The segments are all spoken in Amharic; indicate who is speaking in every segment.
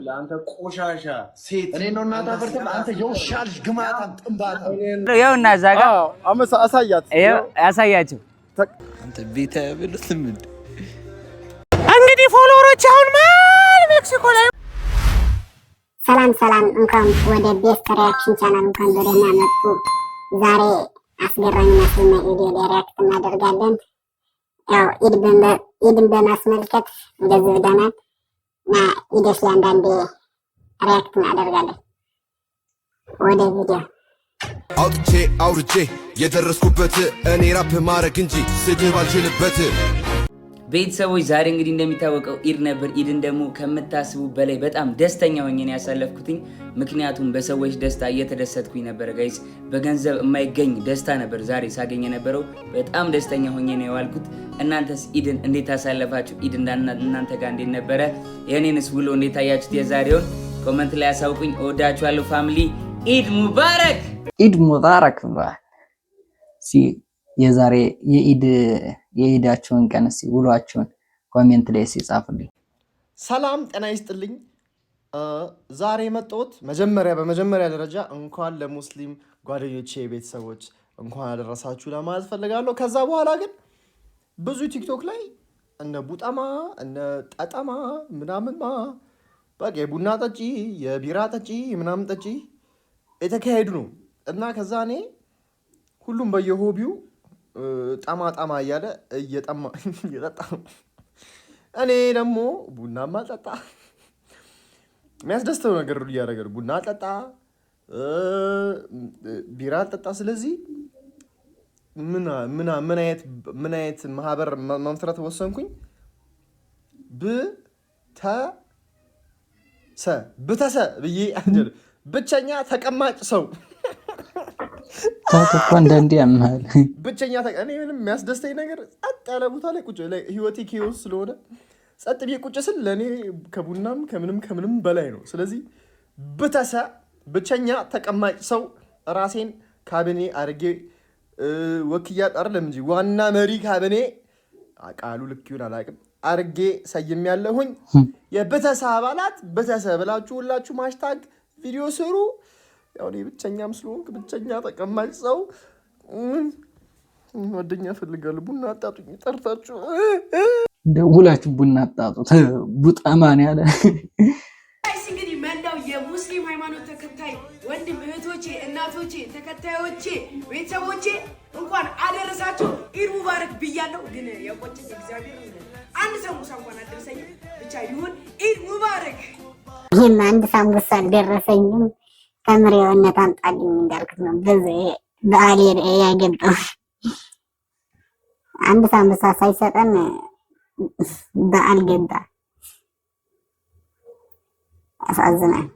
Speaker 1: ለአንተ ቆሻሻ ሴት
Speaker 2: እኔ ነው እናታ ፈርተም አንተ የውሻልሽ ግማታም ጥምባታ
Speaker 3: ይኸውና እዛ ጋር
Speaker 2: አመሳ አሳያት
Speaker 3: ያሳያችሁ
Speaker 2: አንተ ቤተ ብሉት ምን
Speaker 3: እንግዲህ ፎሎወሮች አሁን ማል ሜክሲኮ ላይ
Speaker 4: ሰላም እንኳን ወደ ቤስት ሪአክሽን ቻናል እንኳን ወደና መጡ። ዛሬ አስገራሚ መስልና ቪዲዮ ሪአክት እናደርጋለን። ያው ኢድን በማስመልከት እንደዚህ ብለናል እና ኢድስ አንዳንዴ ሪአክት እናደርጋለን። ወደ ቪዲዮ
Speaker 5: አውጥቼ አውርጄ የደረስኩበት እኔ ራፕ ማድረግ እንጂ ስድብ አልችልበት።
Speaker 3: ቤተሰቦች ዛሬ እንግዲህ እንደሚታወቀው ኢድ ነበር። ኢድን ደግሞ ከምታስቡ በላይ በጣም ደስተኛ ሆኜ ነው ያሳለፍኩትኝ። ምክንያቱም በሰዎች ደስታ እየተደሰትኩኝ ነበር ጋይስ። በገንዘብ የማይገኝ ደስታ ነበር ዛሬ ሳገኝ የነበረው። በጣም ደስተኛ ሆኜ ነው የዋልኩት። እናንተስ ኢድን እንዴት ታሳለፋችሁ? ኢድ እናንተ ጋር እንዴት ነበረ? የኔንስ ውሎ እንዴት ታያችሁት? የዛሬውን ኮሜንት ላይ አሳውቁኝ። እወዳችኋለሁ ፋሚሊ። ኢድ ሙባረክ።
Speaker 6: ኢድ ሙባረክ የዛሬ የኢዳቸውን ቀን ውሏቸውን ኮሜንት ላይ ሲጻፉልኝ።
Speaker 2: ሰላም ጤና ይስጥልኝ። ዛሬ የመጣሁት በመጀመሪያ ደረጃ እንኳን ለሙስሊም ጓደኞቼ ቤተሰቦች እንኳን አደረሳችሁ ለማለት ፈልጋለሁ። ከዛ በኋላ ግን ብዙ ቲክቶክ ላይ እነ ቡጠማ እነ ጠጠማ ምናምንማ በቃ የቡና ጠጪ የቢራ ጠጪ ምናምን ጠጪ የተካሄዱ ነው እና ከዛ እኔ ሁሉም በየሆቢው ጠማ እያለ እየጠጣ እኔ ደግሞ ቡናማ ጠጣ የሚያስደስተው ነገር እያደረገ ቡና ጠጣ ቢራ ጠጣ። ስለዚህ ምን አይነት ማህበር መመስረት ወሰንኩኝ? ብተሰ ብዬ ብቸኛ ተቀማጭ ሰው
Speaker 6: ታውቁ አንዳንዴ ያምሃል
Speaker 2: ብቸኛ እኔ ምንም የሚያስደስተኝ ነገር ጸጥ ያለ ቦታ ላይ ቁጭ ላይ ህይወቴ ኪዮስ ስለሆነ ጸጥ ብዬ ቁጭ ስል ለእኔ ከቡናም ከምንም በላይ ነው። ስለዚህ ብቸኛ ተቀማጭ ሰው ራሴን ካቢኔ አድርጌ ወክያ አይደለም እንጂ ዋና መሪ ካቢኔ ቃሉ ልክ ይሁን አላውቅም አድርጌ ሰይሜያለሁኝ። የብተሳ አባላት ብተሳ ብላችሁ ሁላችሁ ማሽታግ ቪዲዮ ስሩ። ያው እኔ ብቸኛም ስለሆንክ ብቸኛ ተቀማጭ ሰው ጓደኛ ፈልጋለሁ። ቡና አጣጡኝ ጠርታችሁ
Speaker 6: ደውላችሁ ቡና አጣጡት። ቡጠማን ያለ
Speaker 7: እንግዲህ መላው የሙስሊም ሃይማኖት ተከታይ ወንድም እህቶቼ፣ እናቶቼ፣ ተከታዮቼ፣ ቤተሰቦቼ እንኳን አደረሳችሁ። ኢድ ሙባረክ ብያለሁ። ግን የቆጨኝ እግዚአብሔር አንድ ሳምቡሳ እንኳን አደረሰኝ ብቻ ይሁን። ኢድ ሙባረክ።
Speaker 4: ይሄን አንድ ሳምቡሳ አልደረሰኝም። ከምሬውነት አንጣልኝ እንዳልኩት ነው። በዚህ በዓል ያገባው አንድ ሳምቡሳ ሳይሰጠን በዓል ገባ። አሳዝናል።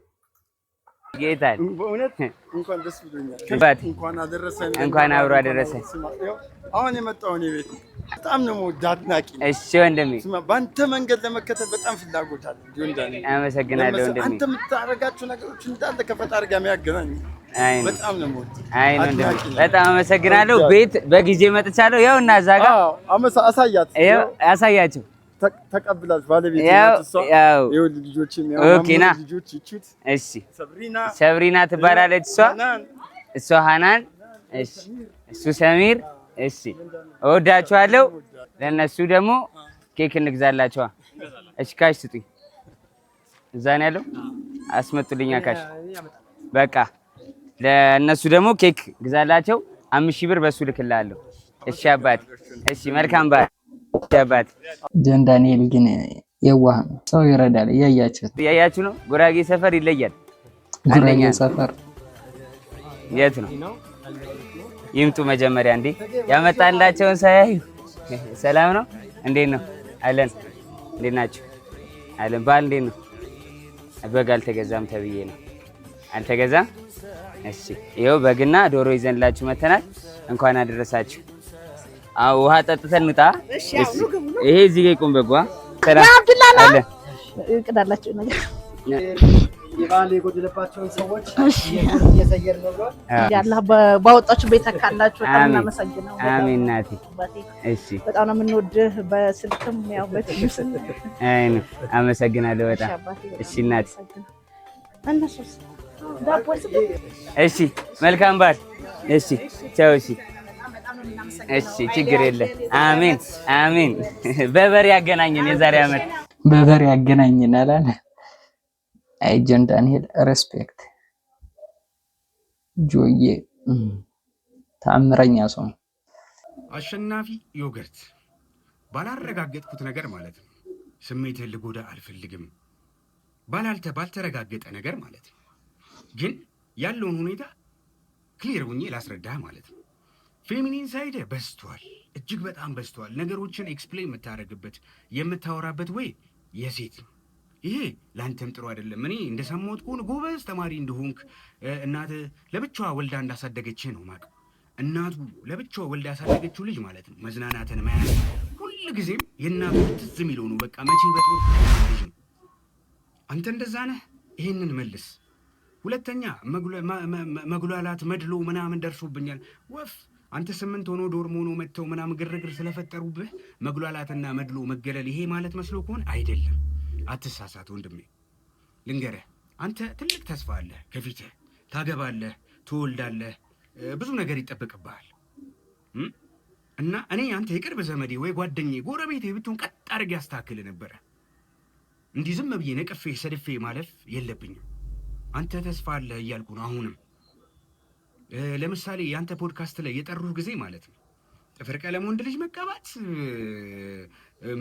Speaker 3: ጌታን
Speaker 2: በእውነት እንኳን ደስ ብሎኛል። እንኳን አደረሰን።
Speaker 3: እንኳን አብሮ አደረሰን።
Speaker 2: አሁን የመጣው እኔ ቤት በጣም ነው አድናቂ።
Speaker 3: እሺ ወንድሜ፣
Speaker 2: በአንተ መንገድ ለመከተል በጣም ፍላጎት አለ። ጆንዳኔ
Speaker 3: አመሰግናለሁ ወንድሜ።
Speaker 2: አንተ የምታደርጋቸው ነገሮች እንዳለ ከፈጣሪ ጋር የሚያገናኝ በጣም ነው
Speaker 3: ወንድሜ። በጣም አመሰግናለሁ። ቤት በጊዜ መጥቻለሁ። ይኸውና እዛ ጋር
Speaker 2: አመሳ አሳያት።
Speaker 3: ያሳያችሁ
Speaker 2: ተቀብላች ባለቤት
Speaker 3: ያው
Speaker 2: ልጆችም
Speaker 3: ኦኬና
Speaker 2: ልጆች ይቹት።
Speaker 3: እሺ ሰብሪና ትባላለች እሷ ሃናን። እሺ እሱ ሰሚር። እሺ እወዳችኋለሁ። ለነሱ ደግሞ ኬክ እንግዛላችኋ። እሺ ካሽ ስጡኝ። እዛ ነው ያለው። አስመጡልኛ ካሽ። በቃ ለነሱ ደግሞ ኬክ ግዛላቸው። 5000 ብር በሱ ልክላለሁ። እሺ አባቴ። እሺ መልካም በዓል አባቴ።
Speaker 6: ጆን ዳንኤል ግን የዋህ ነው፣ ሰው ይረዳል። እያያችሁ ነው። ጉራጌ ሰፈር ይለያል። ጉራጌ ሰፈር
Speaker 3: የት ነው? ይምጡ መጀመሪያ እንዴ ያመጣላቸውን ሳያዩ። ሰላም ነው? እንዴት ነው አለን? እንዴት ናችሁ አለን? በዓል እንዴት ነው? በግ አልተገዛም ተብዬ ነው። አልተገዛም? እሺ ይኸው በግና ዶሮ ይዘንላችሁ መተናል። እንኳን አደረሳችሁ። ውሃ ጠጥተን እንውጣ። ይሄ እዚህ ጋር ይቆም። በጓ ሰላም አለ።
Speaker 7: ይቅዳላችሁ ነገር
Speaker 2: የባል የጎደለባቸውን ሰዎች እየሰየር ነው ብሏል።
Speaker 8: ያላህ ባወጣችሁ ቤት ካላችሁ በጣም እናመሰግናለን።
Speaker 3: አሜን ናቲ። እሺ
Speaker 8: በጣም ነው የምንወድህ በስልክም ያው በትዩስም
Speaker 3: አመሰግናለሁ በጣም እሺ ናቲ።
Speaker 8: እነሱስ ዳቦስ
Speaker 3: እሺ መልካም በዓል እሺ ቻው እሺ እሺ ችግር የለም አሜን አሜን በበር ያገናኘን የዛሬ ዓመት
Speaker 6: በበር ያገናኘን አላለ አይጀን ዳንኤል ሬስፔክት ጆዬ ታምረኛ ሰው
Speaker 9: አሸናፊ ዮገርት ባላረጋገጥኩት ነገር ማለት ነው ስሜትህን ልጎዳ አልፈልግም ባልተረጋገጠ ነገር ማለት ነው ግን ያለውን ሁኔታ ክሊር ሆኜ ላስረዳህ ማለት ነው ፌሚኒን ሳይድ በስቷል እጅግ በጣም በስቷል ነገሮችን ኤክስፕሌን የምታረግበት የምታወራበት ወይ የሴት ነው ይሄ ላንተም ጥሩ አይደለም እኔ እንደሰማሁት ከሆነ ጎበዝ ተማሪ እንደሆንክ እናት ለብቻዋ ወልዳ እንዳሳደገችህ ነው ማቀው እናቱ ለብቻዋ ወልዳ ያሳደገችው ልጅ ማለት ነው መዝናናትን ማያዝ ሁሉ ጊዜም የእናቱ ትዝ የሚለው ነው በቃ መቼ በጥሩ ልጅ ነው አንተ እንደዛ ነህ ይሄንን መልስ ሁለተኛ መጉላላት መድሎ ምናምን ደርሶብኛል ወፍ አንተ 8 ሆኖ ዶርም ሆኖ መተው ምናምን ግርግር ስለፈጠሩብህ መጉላላትና መድሎ መገለል ይሄ ማለት መስሎ ከሆነ አይደለም አትሳሳት ወንድሜ ልንገርህ አንተ ትልቅ ተስፋ አለ ከፊትህ ታገባለህ ትወልዳለህ ብዙ ነገር ይጠበቅብሃል እና እኔ አንተ የቅርብ ዘመዴ ወይ ጓደኛዬ ጎረቤቴ ብትሆን ቀጥ አድርጌ ያስተካክል ነበር እንዲህ ዝም ብዬ ነቅፌ ሰድፌ ማለፍ የለብኝም አንተ ተስፋ አለ እያልኩ ነው አሁንም ለምሳሌ ያንተ ፖድካስት ላይ የጠሩህ ጊዜ ማለት ነው ጥፍር ቀለም ወንድ ልጅ መቀባት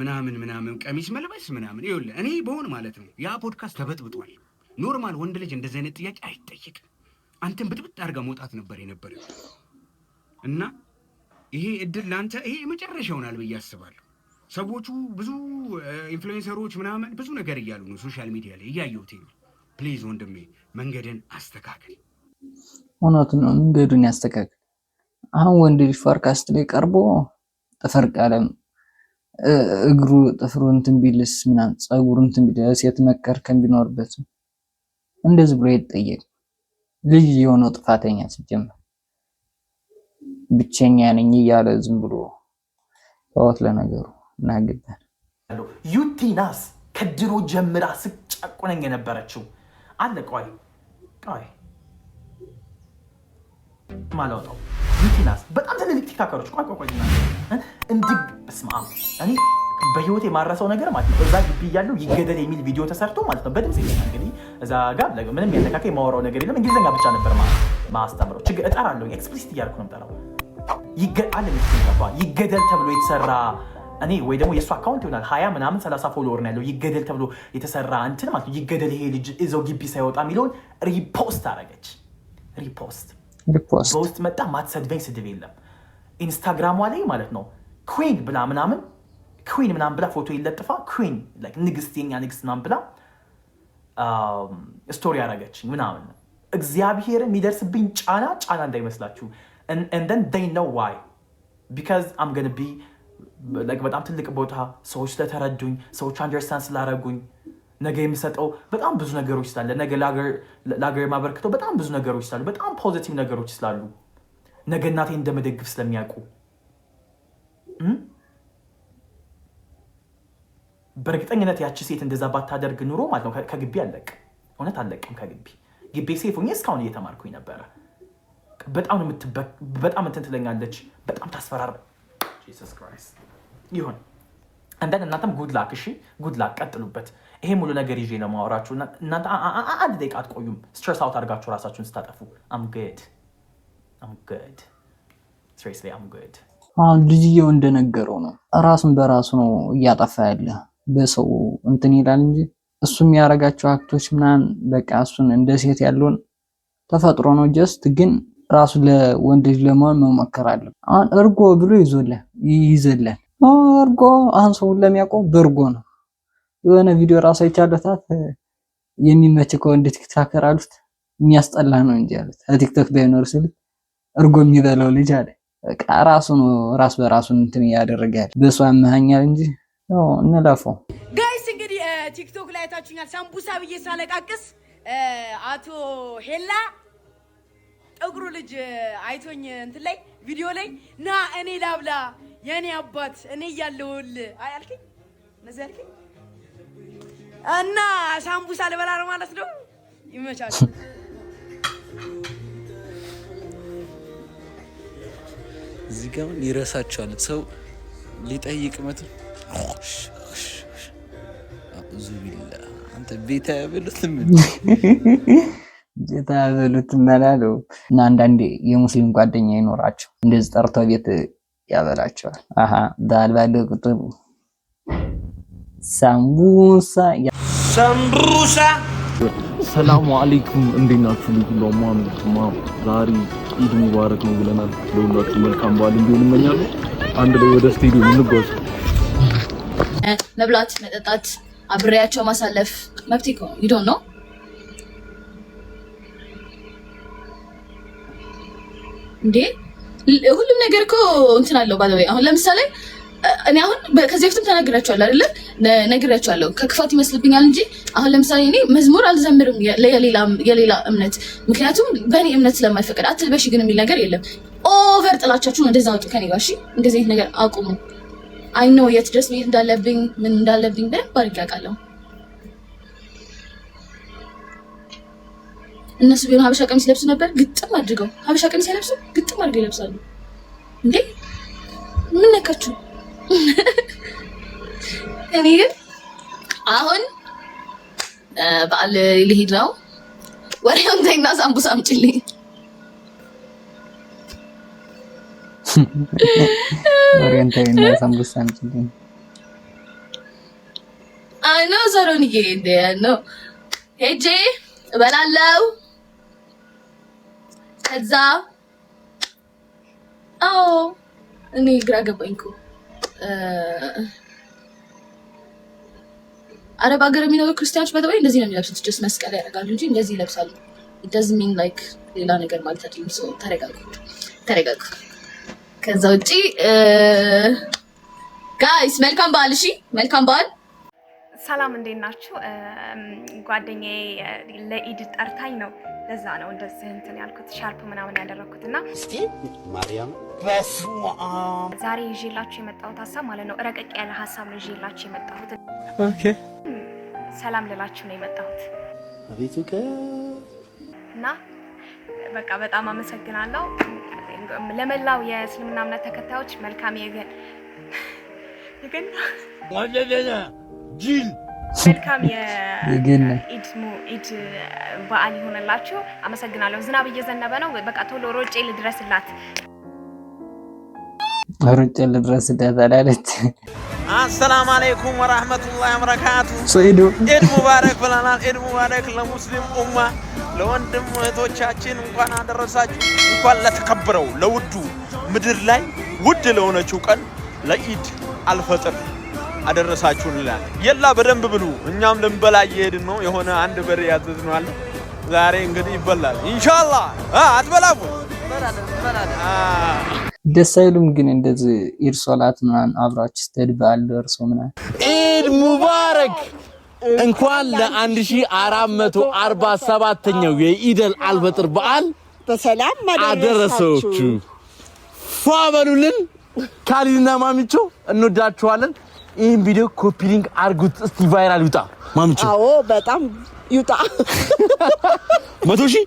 Speaker 9: ምናምን ቀሚስ መልበስ ምናምን ይኸውልህ እኔ በሆን ማለት ነው ያ ፖድካስት ተበጥብጧል ኖርማል ወንድ ልጅ እንደዚህ አይነት ጥያቄ አይጠይቅም አንተም ብጥብጥ አድርጋ መውጣት ነበር የነበረው እና ይሄ እድል ላንተ ይሄ መጨረሻ ይሆናል ብዬ አስባለሁ ሰዎቹ ብዙ ኢንፍሉዌንሰሮች ምናምን ብዙ ነገር እያሉ ነው ሶሻል ሚዲያ ላይ እያየሁት ነው ፕሊዝ ወንድሜ መንገድን አስተካክል
Speaker 6: እውነት ነው መንገዱን ያስተካክል አሁን ወንድ ልጅ ፎርካስት ላይ ቀርቦ ጥፍር ቀለም እግሩ ጥፍሩ እንትን ቢልስ ምናምን ጸጉሩ እንትን ቢል ሴት መከር ከቢኖርበት እንደዚህ ብሎ ይጠየቅ ልጅ የሆነው ጥፋተኛ ሲጀምር ብቸኛ ነኝ እያለ ዝም ብሎ ታውት ለነገሩ እናግባል
Speaker 10: ዩቲናስ ከድሮ ጀምራ ስጫቆነኝ የነበረችው አለ ቆይ ማለውጣው ዩቲናስ በጣም ትልልቅ ቲክቶከሮች ቆይ እንድግ በስማ እኔ በህይወት የማረሰው ነገር ማለት ነው እዛ ግቢ ያለው ይገደል የሚል ቪዲዮ ተሰርቶ ማለት ነው በድምጽ ይገኛል እንግዲህ እዛ ጋር ምንም ያነካከ የማወራው ነገር የለም እንግሊዝኛ ብቻ ነበር ማስተምረው ችግር እጠራለሁ ኤክስፕሊሲት እያልኩ ነው የምጠራው ይገደል ተብሎ የተሰራ እኔ ወይ ደግሞ የሱ አካውንት ይሆናል 20 ምናምን 30 ፎሎወር ነው ያለው ይገደል ተብሎ የተሰራ እንትን ማለት ነው ይገደል ይሄ ልጅ እዛው ግቢ ሳይወጣ የሚለውን ሪፖስት አደረገች ሪፖስት በውስጥ መጣ ማትሰድበኝ ስድብ የለም ኢንስታግራሟ ላይ ማለት ነው ኩዊን ብላ ምናምን ብላ ፎቶ ይለጥፋ ኩዊን ላይክ ንግስት የኛ ንግስት ምናምን ብላ ስቶሪ አደረገች ምናምን እግዚአብሔር የሚደርስብኝ ጫና እንዳይመስላችሁ and then they know why because I'm going to be like በጣም ትልቅ ቦታ ሰዎች ስለተረዱኝ ሰዎች አንደርስታንድ ስላደረጉኝ ነገ የሚሰጠው በጣም ብዙ ነገሮች ስላለ ነገ ለሀገር ማበርከተው በጣም ብዙ ነገሮች ስላሉ በጣም ፖዚቲቭ ነገሮች ስላሉ ነገ እናቴን እንደመደግፍ ስለሚያውቁ በእርግጠኝነት ያቺ ሴት እንደዛ ባታደርግ ኑሮ ማለት ነው ከግቢ አለቅም እውነት አለቅም ግቢ ሴፍ ሆኜ እስካሁን እየተማርኩኝ ነበረ በጣም እንትን ትለኛለች በጣም ታስፈራራ Jesus Christ ይሁን አንዳንድ እናንተም ጉድ ላክ እሺ ጉድ ላክ ቀጥሉበት ይሄ ሙሉ ነገር ይዤ ነው ማወራችሁ እናንተ አንድ ደቂቃ አትቆዩም ስትረስ አውት አድርጋችሁ ራሳችሁን ስታጠፉ I'm good seriously I'm good
Speaker 6: አሁን ልጅየው እንደነገረው ነው ራሱን በራሱ ነው እያጠፋ ያለ በሰው እንትን ይላል እንጂ እሱ የሚያረጋቸው አክቶች ምናን በቃ እሱን እንደ ሴት ያለውን ተፈጥሮ ነው ጀስት ግን ራሱ ለወንድ ልጅ ለማን መመከር አለ አሁን እርጎ ብሎ ይዘላል እርጎ አሁን ሰው ለሚያውቀው በርጎ ነው የሆነ ቪዲዮ ራሱ አይቻለታት የሚመች ከወንድ ቲክቶከር አሉት የሚያስጠላ ነው እንጂ አሉት ቲክቶክ ባይኖር ሲል እርጎ የሚበላው ልጅ አለ በቃ ራስ በራሱ እንትን ያደርጋል በሷ አመሃኛል እንጂ ነው እንላፈው
Speaker 7: ጋይስ እንግዲህ ቲክቶክ ላይ ታችኛል ሳምቡሳ ብዬ ሳለቃቅስ አቶ ሄላ ጥቁሩ ልጅ አይቶኝ እንትን ላይ ቪዲዮ ላይ ና እኔ ላብላ የኔ አባት እኔ እያለሁልህ አያልከኝ ነዛ ያልከኝ እና ሳምቡሳ ልበላ ነው ማለት ነው። ይመቻችሁ።
Speaker 11: እዚህ ጋር ይረሳቸዋል ሰው ሊጠይቅ መቶ አዙ ቢላ አንተ ቤታ ያበሉትም
Speaker 6: ቤታ ያበሉትም መላለው እና አንዳንዴ የሙስሊም ጓደኛ ይኖራቸው እንደዚህ ጠርቶ ቤት ያበላቸዋል። አሃ ዳልባለ ቁጥሩ ሳምቡሳ
Speaker 12: ሰላም አለይኩም እንዴት ናችሁ? ለማንኛውም ዛሬ ኢድ ሙባረክ ነው ብለናል። ለሁላችሁ መልካም በዓል እንዲሆን እመኛለሁ። አንድ ላይ ወደ ስቴዲየም እንጓዝ።
Speaker 13: መብላት፣ መጠጣት፣ አብሬያቸው ማሳለፍ መብት እኮ you don't know እንዴ ሁሉም ነገር እኮ እንትን አለው ባለ ወይ አሁን ለምሳሌ እኔ አሁን ከዚህ በፊትም ተናግራቸዋለሁ አይደለ? ነግራቸዋለሁ ከክፋት ይመስልብኛል እንጂ አሁን ለምሳሌ እኔ መዝሙር አልዘምርም የሌላ እምነት ምክንያቱም በእኔ እምነት ስለማይፈቀድ አትልበሽ ግን የሚል ነገር የለም። ኦቨር ጥላቻችሁን እንደዛ ወጡ ከኔ ጋር እሺ። እንደዚህ አይነት ነገር አቁሙ። አይ ኖ የት ድረስ መሄድ እንዳለብኝ ምን እንዳለብኝ በደንብ አድርጌ አውቃለሁ። እነሱ ቢሆን ሀበሻ ቀሚስ ለብሱ ነበር ግጥም አድርገው። ሀበሻ ቀሚስ ያለብሱ ግጥም አድርገው ይለብሳሉ እንዴ ምን ነካችሁ? እኔ ግን አሁን በዓል ልሄድ ነው። ወሬውን ተይና ሳምቡሳ አምጪልኝ።
Speaker 6: ወሬውን ተይና ሳምቡሳ አምጪልኝ።
Speaker 13: አይ ነው ሰሮንዬ እንደ ነው ሄጄ እበላለሁ። ከዛ አዎ እኔ ግራ ገባኝ እኮ አረብ ሀገር የሚኖሩ ክርስቲያኖች በተለይ እንደዚህ ነው የሚለብሱት። ጀስት መስቀል ያደርጋሉ እንጂ እንደዚህ ይለብሳሉ። it doesn't mean like ሌላ ነገር ማለት አይደለም። ሰው ተረጋጉ። ከዛ ውጪ ጋይስ መልካም በዓል። እሺ መልካም በዓል።
Speaker 14: ሰላም እንዴት ናችሁ? ጓደኛዬ ለኢድ ጠርታኝ ነው። ለዛ ነው እንደዚህ እንትን ያልኩት ሻርፕ ምናምን ያደረኩትና
Speaker 1: እስቲ ማርያም በስመ አብ
Speaker 14: ዛሬ ይዤላችሁ የመጣሁት ሀሳብ ማለት ነው ረቀቅ ያለ ሀሳብ ነው ይዤላችሁ የመጣሁት።
Speaker 1: ኦኬ
Speaker 14: ሰላም ልላችሁ ነው የመጣሁት።
Speaker 1: አቤቱ
Speaker 14: እና በቃ በጣም አመሰግናለሁ። ለመላው የእስልምና እምነት ተከታዮች መልካም የገን መልካም የኢድ በዓል ይሆንላችሁ። አመሰግናለሁ። ዝናብ እየዘነበ ነው። በቃ ቶሎ ሮጬ ልድረስላት
Speaker 6: አላለች።
Speaker 15: አሰላሙ አለይኩም ወራህመቱላሂ ወበረካቱ።
Speaker 6: ሰይዱ
Speaker 15: ኢድ ሙባረክ ብለናል። ኢድ ሙባረክ ለሙስሊም ኡማ ለወንድም እህቶቻችን እንኳን አደረሳችሁ። እንኳን ለተከበረው ለውዱ ምድር ላይ ውድ ለሆነችው ቀን ለኢድ አልፈጥር አደረሳችሁ እንላለን። የላ በደንብ ብሉ። እኛም ልንበላ እየሄድን ነው። የሆነ አንድ በሬ ያዘዝነው አለ። ዛሬ እንግዲህ ይበላል ኢንሻአላህ። አትበላሙ
Speaker 6: ደስ አይሉም ግን እንደዚህ ኢድ ሶላት ምናምን አብራችሁ ስትሄድ በዓል ደርሶ ምናምን
Speaker 12: ኢድ ሙባረክ እንኳን ለ1447ኛው የኢደል አልፈጥር በዓል
Speaker 8: በሰላም
Speaker 12: አደረሳችሁ። ፏበሉልን። ካሊድና ማሚቾ እንወዳችኋለን። ይሄን ቪዲዮ ኮፒ ሊንክ አርጉት እስቲ ቫይራል ይውጣ። ማሚቾ
Speaker 8: አዎ በጣም ይውጣ።
Speaker 12: 100,000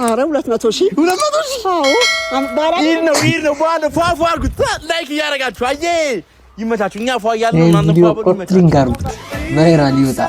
Speaker 8: አረ 200,000
Speaker 12: አዎ አምባራ ይሄ ነው ባለ ፏፏ አርጉት። ላይክ እያደረጋችሁ አዬ ይመታችሁ። እኛ ፏ ያለው እናንተ ፏ በሉ ይመታችሁ።
Speaker 6: ኮፒ ሊንክ አርጉት ቫይራል ይውጣ።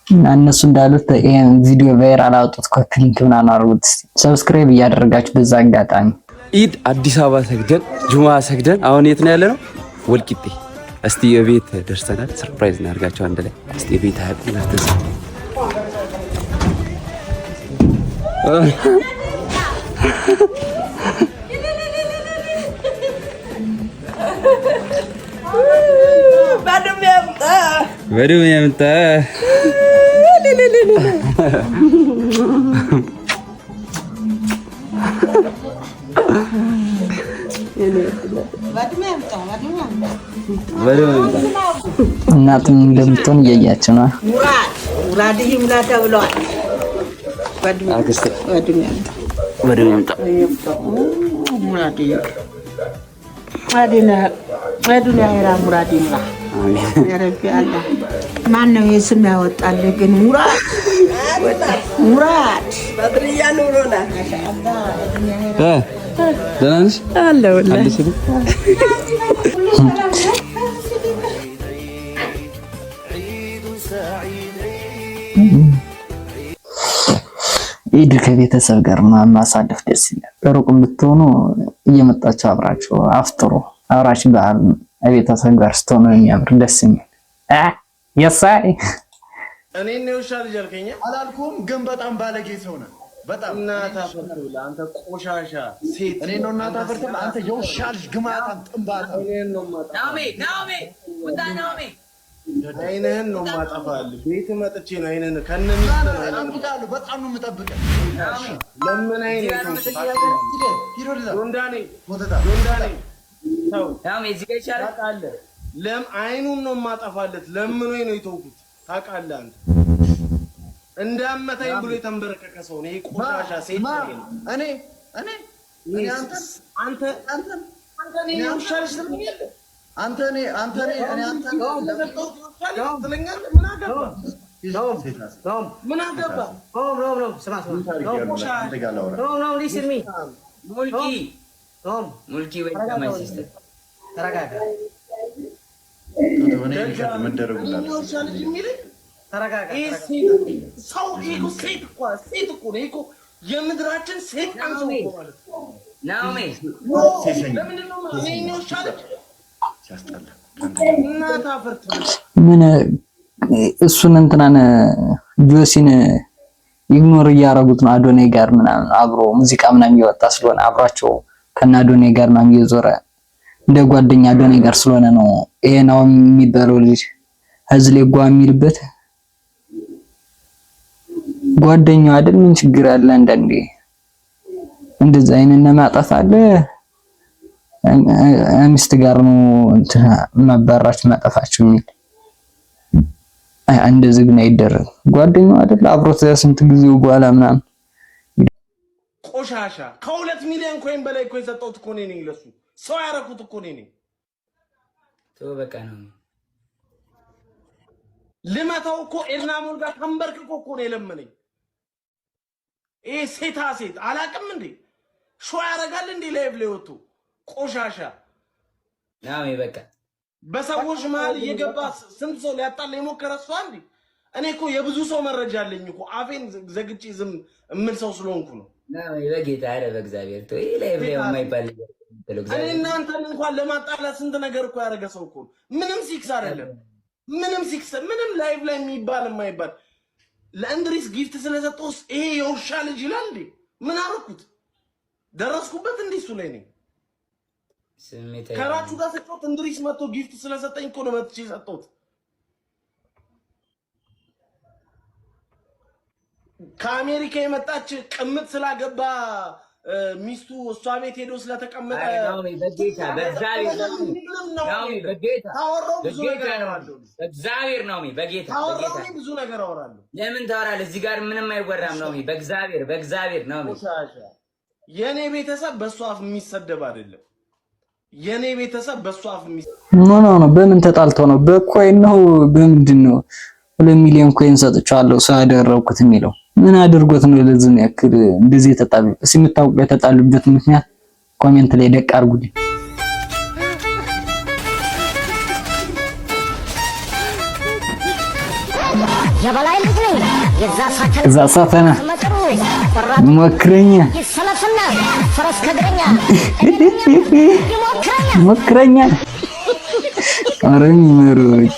Speaker 6: እና እነሱ እንዳሉት ይሄን ቪዲዮ ቫይራል አውጡት፣ ኮፒ ሊንክ ምናምን አድርጉት። ሰብስክራይብ እያደረጋችሁ በዛ አጋጣሚ
Speaker 16: ኢድ አዲስ አበባ ሰግደን ጁማ ሰግደን አሁን የት ነው ያለነው? ወልቂጤ። እስቲ የቤት ደርሰናል። ሰርፕራይዝ እናድርጋቸው አንድ ላይ። እስቲ የቤት አያድርስ በደም ያምጣ እናትም እንደምትሆን እያያችሁ ነው።
Speaker 8: ሙራድ ይምላ ተብሏል።
Speaker 16: በደም ያምጣ
Speaker 8: ሙራድ አዲና አዱንያ ሄራ ሙራድ ይምላ። ያረቢ አላህ ማን ነው የስም ያወጣልህ? ግን ሙራድ በድርያ ኑሮና ማሻአላህ አዱንያ ሄራ
Speaker 16: ደህና ነሽ?
Speaker 8: አለሁልህ።
Speaker 6: ኢድ ከቤተሰብ ጋር ማሳለፍ ደስ ይላል። በሩቅም ብትሆኑ እየመጣችሁ አብራችሁ አፍጥሩ። አብራችሁ በዓል ቤተሰብ ጋር ስትሆኑ የሚያምር ደስ የሚል የሳይ
Speaker 2: እኔ ነው ሻል ጀልከኛ አላልኩም፣ ግን በጣም ባለጌ ሰው ነህ። በጣም እናታ ፈርተውላ አንተ ቆሻሻ ሴት እኔ ነው እናታ ፈርተውላ አንተ የውሻል ግማታም ጥምባታ እኔ ነው ማጣ ናሜ ወጣናሜ አይነህን ነው ማጣፋልህ። ቤት መጥቼ ነው አይነህን ከነሚስት ነው አይነህን በጣም ነው የምጠብቀው። ለምን አይነህ ዶንዳኔ ሰው ናሜ እዚህ ጋር ይቻላል ታውቃለህ። አይኑን ነው ማጣፋለት። ለምን ወይ ነው የተውኩት ታውቃለህ አንተ እንዳመታኝ ብሎ የተንበረከከ ሰው ነው። ይሄ ቆሻሻ ሴት ነው። እኔ አንተ ውሻልሽ ትለኛለህ። አንተ ትለኛለህ። ምን አገባ?
Speaker 3: ሙልኪ ወይ ከማይ ሲስተር
Speaker 2: ተረጋጋ። ሴት እኮ የምድራችን ሴት
Speaker 6: ምን እሱን እንትናን ጆሲን ኢግኖር እያደረጉት ነው። አዶኔ ጋር ምናምን አብሮ ሙዚቃ ምናምን እየወጣ ስለሆነ አብሯቸው ከና አዶኔ ጋር ምናምን እየዞረ እንደ ጓደኛ አዶኔ ጋር ስለሆነ ነው ይሄ ነው የሚባለው ልጅ ህዝብ ላይ ጓ የሚልበት ጓደኛው አይደል? ምን ችግር አለ? አንዳንዴ እንደዛ አይነና ማጣት አለ። ሚስት ጋር ነው እንትን ማባራች ማጠፋችሁ የሚል እንደዚህ ግን አይደረግ። ጓደኛው አይደል? አብሮት ስንት ጊዜው በኋላ ምናምን
Speaker 2: ቆሻሻ ከ2 ሚሊዮን ኮይን በላይ እኮ የሰጠሁት እኮ እኔ ነኝ። ለሱ ሰው ያረኩት እኮ እኔ ነኝ።
Speaker 3: ተው በቃ ነው
Speaker 2: ልመታው እኮ ኤርናሞል ጋር ተንበርክኮ እኮ ነው የለመነኝ። ይሄ ሴታ ሴት አላቅም እንዴ ሾ ያረጋል እንዴ ላይቭ ላይ ወጥቶ ቆሻሻ
Speaker 3: ናሜ በቃ
Speaker 2: በሰዎች መሀል እየገባ ስንት ሰው ሊያጣላ የሞከረ እሷ እንዴ። እኔ እኮ የብዙ ሰው መረጃ አለኝ እኮ አፌን ዘግቼ ዝም እምል ሰው ስለሆንኩ ነው።
Speaker 3: ናሜ በጌታ አረ በእግዚአብሔር ተው። ይሄ ላይቭ ላይ የማይባል
Speaker 2: እኔ እናንተን እንኳን ለማጣላት ስንት ነገር እኮ ያደረገ ሰው እኮ ምንም ሲክስ አይደለም። ምንም ላይቭ ላይ የሚባል የማይባል ለእንድሪስ ጊፍት ስለሰጠው ይሄ የውሻ ልጅ ይላል እንዴ? ምን አደረኩት? ደረስኩበት እንዴ? እሱ ላይ ነኝ። ከራቹ ጋር ሰጠሁት። እንድሪስ መጥቶ ጊፍት ስለሰጠኝ እኮ ነው መጥቼ ሰጠሁት። ከአሜሪካ የመጣች ቅምጥ ስላገባ ሚስቱ እሷ ቤት ሄዶ ስለተቀመጠ
Speaker 3: በጌታ
Speaker 2: ብዙ ነገር አወራለሁ።
Speaker 3: ለምን ታወራለህ? እዚህ ጋር ምንም አይወራም ነው። በእግዚአብሔር ነው።
Speaker 2: የኔ ቤተሰብ በሷ አፍ የሚሰደብ አይደለም። የኔ ቤተሰብ በሷ አፍ
Speaker 6: ኖ በምን ተጣልተው ነው? በኮይን ነው በምንድን ነው? 2 ሚሊዮን ኮይን ሰጥቻለሁ ሰው ያደረኩት የሚለው ምን አድርጎት ነው? ለዚህ ያክል እንደዚህ ተጣሉ። የምታውቁ የተጣሉበት ምክንያት ኮሜንት ላይ ደቅ አድርጉልኝ።
Speaker 4: የበላይ ልጅ
Speaker 6: እዛ ሳተና ሞክረኛ ሞክረኛ አረኝ መሮች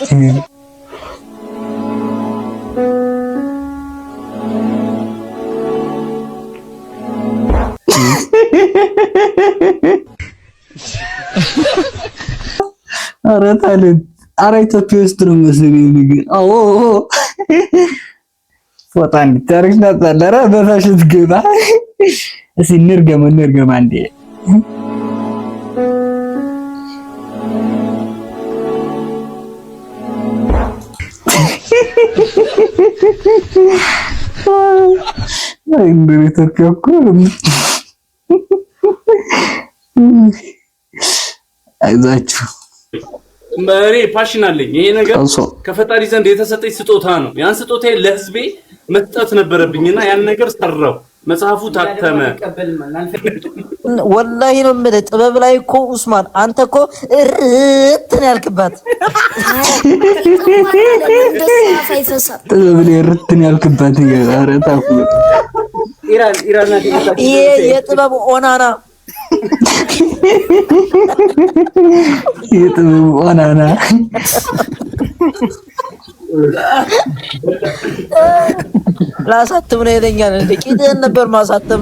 Speaker 6: አረ ታለንት አረ ኢትዮጵያ ውስጥ ነው መሰለኝ ግን አዎ ፎቶ እንድታርግ ነበር በፋሽት ገባ እስኪ እንርገም አንዴ እንደ ኢትዮጵያ እኮ አይዛችሁ
Speaker 12: መሪ ፓሽን አለኝ። ይሄ ነገር ከፈጣሪ ዘንድ የተሰጠኝ ስጦታ ነው። ያን ስጦታዬ ለህዝቤ መስጠት ነበረብኝና ያን ነገር ሰራው። መጽሐፉ ታተመ።
Speaker 17: ወላሂ ነው የምልህ ጥበብ ላይ እኮ ኡስማን አንተ እኮ እርትን ያልክባት
Speaker 6: ጥበብ ላይ እርትን ያልክባት ኧረ ታኩ
Speaker 17: ኢራን ይሄ የጥበብ ኦናና
Speaker 6: የጥበብ ኦናና
Speaker 17: ላሳትም ነው ይለኛል። እንደ ቂጥህን ነበር ማሳተም።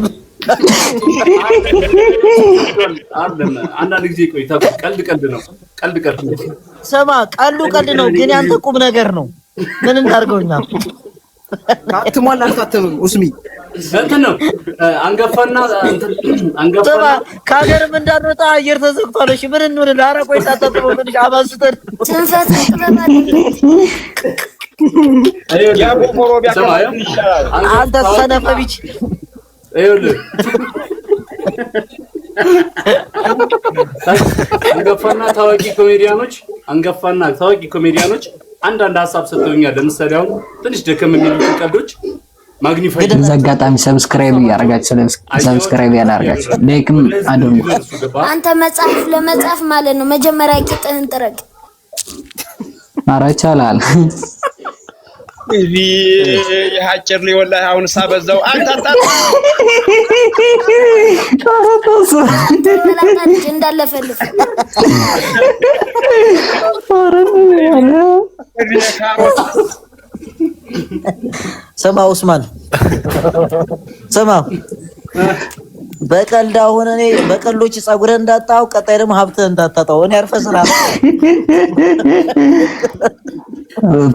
Speaker 12: አንዳንድ ጊዜ ቆይ ቀልድ ነው።
Speaker 17: ስማ ቀልድ ነው፣ ግን ያንተ ቁም ነገር ነው። ምን እናድርገውኛ?
Speaker 2: ታትሟል አልታተምም? ኡስሚ
Speaker 12: እንትን ነው አንገፋና
Speaker 17: ስማ ከሀገርም እንዳንወጣ አየር ተዘግቷል። እሺ ምን እንሆን? ኧረ ቆይ ሳታትመው ትንሽ አባስተን ጽንፈት አንተ ሰነፈ ቢች
Speaker 12: ይኸውልህ አንጋፋና ታዋቂ ኮሜዲያኖች አንዳንድ ሀሳብ ሰጥተውኛል። ለምሳሌ አሁን ትንሽ ደከም የሚሉ ቀልዶች ማግኒፋይ
Speaker 6: በዛ አጋጣሚ ሰብስክራይብ ያደርጋችሁ ሰብስክራይብ ያደርጋችሁ ላይክም አድርጉ።
Speaker 18: አንተ መጽሐፍ ለመጻፍ ማለት ነው መጀመሪያ ቂጥህን ጥረግ።
Speaker 6: ኧረ ይቻላል።
Speaker 19: እዚ የሀጨር ላይ ወላሂ አሁን ሳበዛው አንተ
Speaker 18: እንዳለፈልፍ
Speaker 17: ስማ ኡስማን ስማ በቀልድ አሁን እኔ በቀልዶች ጸጉርህ እንዳጣው ቀጣይ ደግሞ ሀብትህ እንዳታጣው እኔ አርፈህ ስራ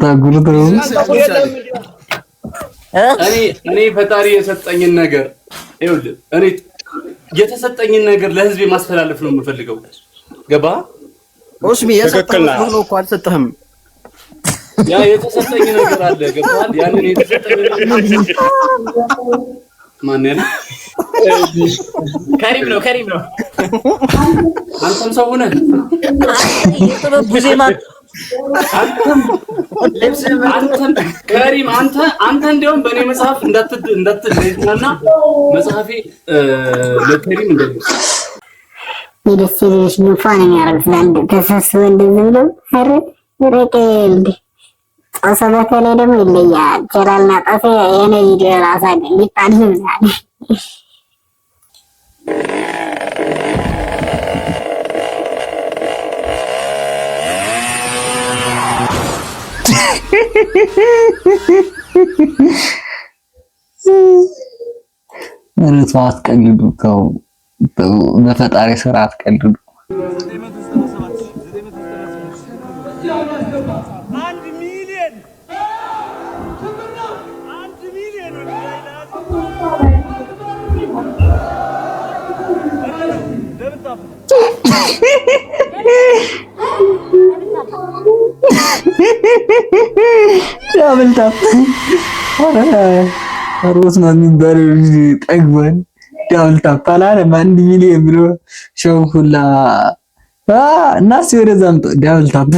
Speaker 6: ታጉርተው
Speaker 12: እኔ ፈጣሪ የሰጠኝን ነገር ይኸውልህ እኔ የተሰጠኝን ነገር ለህዝቤ ማስተላለፍ ነው የምፈልገው። ገባ
Speaker 2: ኡስሚ የሰጠኝ ሆኖ እኮ አልሰጠህም።
Speaker 12: ያ የተሰጠኝ ነገር አለ ገባል? ያንን የተሰጠኝ ማን ያለ
Speaker 17: ከሪም ነው
Speaker 12: አንተም ሰው ሆነህ
Speaker 17: የጥበብ ቡዜማን
Speaker 12: አንተም ከሪም አንተ እንደውም በእኔ መጽሐፍ እንዳትልና መጽሐፌ ለከሪም እንደዚህ
Speaker 4: ደስ ይልሽ ጉንፋን የሚያደርግ ዘንድ ተሰብስበው እንደዚህ ብለው ኧረ ረቀልድ ጣሰበተ ላይ ደግሞ ይለያል። ጀላልና ጣሴ የኔ ቪዲዮ ራሳ ሊጣል ይላል።
Speaker 6: ኧረ ተው አትቀልዱ፣ ተው በፈጣሪ ስራ አትቀልዱ። ዳብልታፕ ሮስ ነው የሚባለው ጠግቧል። ዳብልታፕ አላለም 1 ሚሊዮን ብሎ ሸው ሁላ እናስ ወደዛ አምጦ ዳብልታፕ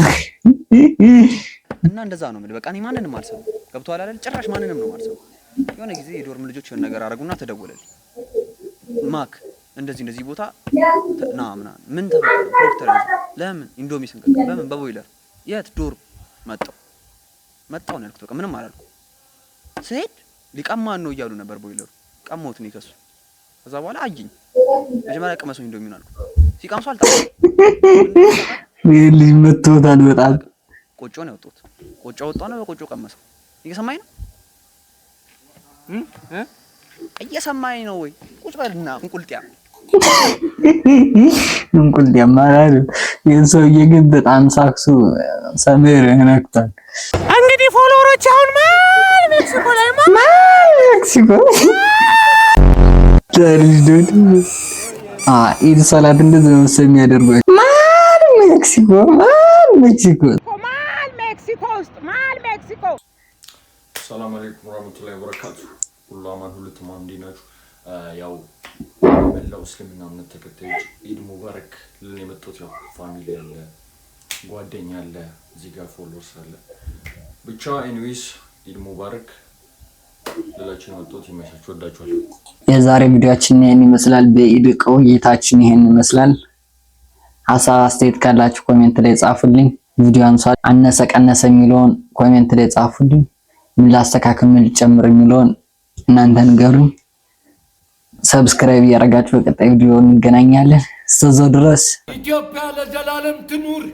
Speaker 20: እና እንደዛ ነው በቃ እኔ ማንንም አልሰማም። ገብቶሃል አይደል? ጭራሽ ማንንም ነው አልሰማም። የሆነ ጊዜ የዶርም ልጆች የሆነ ነገር አደረጉና ተደወለልኝ። ማክ እንደዚህ ቦታ ና ምናምን ምን ተፈጠረ? ዶክተር ለምን ኢንዶሚ ስንቀር በምን በቦይለር የት ዶርም መጣው ነው ያልኩት። በቃ ምንም አላልኩም። ስሄድ ሊቀማን ነው እያሉ ነበር። ቦይለሩ ቀማሁት ነው ከሱ። ከዛ በኋላ አየኝ። መጀመሪያ ቀመሰው እንደሚሆን አልኩ። ሲቀምሱ አልጣም
Speaker 6: ልጅ መጥቶታል በጣም
Speaker 20: ቆጮ ነው ያወጡት። ቆጮ ወጣው ነው በቆጮ ቀመሰው። እየሰማኝ ነው እየሰማኝ ነው ወይ? ቁጭ በልና እንቁልጥያ
Speaker 6: እንቁልጥያ ማለት የሰውዬ ግን በጣም ሳክሱ ሰሜር ነክቷል።
Speaker 17: እንግዲህ ፎሎወሮች አሁን ማል ሜክሲኮ ላይ
Speaker 6: ማል ሜክሲኮ ታሪክ ኢድ ሰላት እንደዚህ ነው የሚያደርጓቸው። ማል ሜክሲኮ
Speaker 17: ማል ሜክሲኮ።
Speaker 12: ሰላም አለይኩም ወራህመቱላሂ ወበረካቱ። ሁሉ አማን ሁሉ ተማም እንዲናችሁ። ያው መላው እስልምና እምነት ተከታዮች ኢድ ሙባረክ ልን የመጡት ያው ፋሚሊ አለ፣ ጓደኛ አለ፣ እዚህ ጋር ፎሎወርስ አለ። ብቻ ኤኒዌይስ ኢድ ሙባረክ ለላችን ወጥቶት ይመሻችሁ። ወዳችኋለሁ።
Speaker 6: የዛሬ ቪዲዮአችን ይሄን ይመስላል። በኢድ ቆይታችን ይሄን ይመስላል። ሀሳብ አስተያየት ካላችሁ ኮሜንት ላይ ጻፉልኝ። ቪዲዮውን አነሰ ቀነሰ የሚለውን ኮሜንት ላይ ጻፉልኝ። ምን ላስተካክል ምን ልጨምር የሚለውን እናንተ ንገሩኝ። ሰብስክራይብ ያደርጋችሁ በቀጣይ ቪዲዮ እንገናኛለን። እስከዛው ድረስ
Speaker 21: ኢትዮጵያ ለዘላለም ትኑር።